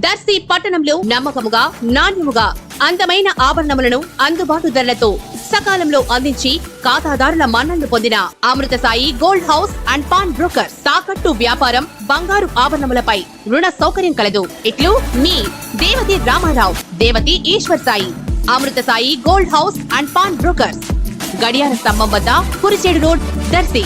దర్శి పట్టణంలో నమ్మకముగా నాణ్యముగా అందమైన ఆభరణములను అందుబాటు ధరలతో సకాలంలో అందించి ఖాతాదారుల మన్ననలు పొందిన Amrutasai gold house and pawn broker. తాకట్టు వ్యాపారం, బంగారు ఆభరణములపై రుణ సౌకర్యం కలదు. ఇట్లు మీ Devathi Ramarao, Devathi Eshwar Sai. Amrutasai gold house and pawn brokers, గడియార స్తంభం వద్ద, కురిచేడు రోడ్, దర్శి.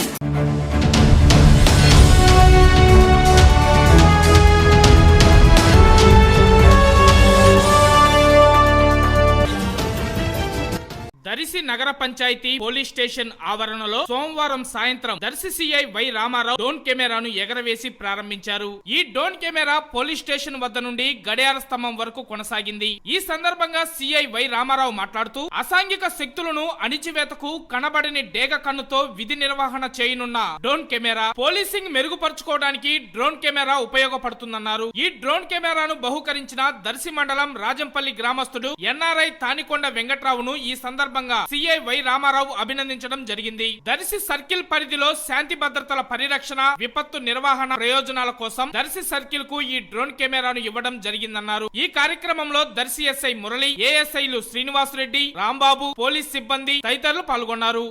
దర్శి నగర పంచాయతీ పోలీస్ స్టేషన్ ఆవరణలో సోమవారం సాయంత్రం Darsi CI Y Ramarao drone కెమెరాను ఎగరవేసి ప్రారంభించారు. ఈ డ్రోన్ కెమెరా పోలీస్ స్టేషన్ వద్ద నుండి గడియార స్తంభం వరకు కొనసాగింది. ఈ సందర్భంగా సిఐ వై రామారావు మాట్లాడుతూ అసాంఘిక శక్తులను అణిచివేతకు కనబడని డేగ కన్నుతో విధి నిర్వహణ చేయనున్న డ్రోన్ కెమెరా పోలీసింగ్ మెరుగుపరుచుకోవడానికి డ్రోన్ కెమెరా ఉపయోగపడుతుందన్నారు. ఈ డ్రోన్ కెమెరాను బహుకరించిన దర్శి మండలం రాజంపల్లి గ్రామస్తుడు ఎన్ఆర్ఐ తానికొండ వెంకట్రావును ఈ సందర్భంగా సిఐ వై రామారావు అభినందించడం జరిగింది. దర్శి సర్కిల్ పరిధిలో శాంతి భద్రతల పరిరక్షణ, విపత్తు నిర్వహణ ప్రయోజనాల కోసం దర్శి సర్కిల్ కు ఈ డ్రోన్ కెమెరాను ఇవ్వడం జరిగిందన్నారు. ఈ కార్యక్రమంలో దర్శి ఎస్ఐ మురళి, ఏఎస్ఐలు శ్రీనివాస్ రెడ్డి, రాంబాబు, పోలీస్ సిబ్బంది తదితరులు పాల్గొన్నారు.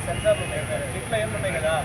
సెన్సార్లు ఉన్నాయి కదా,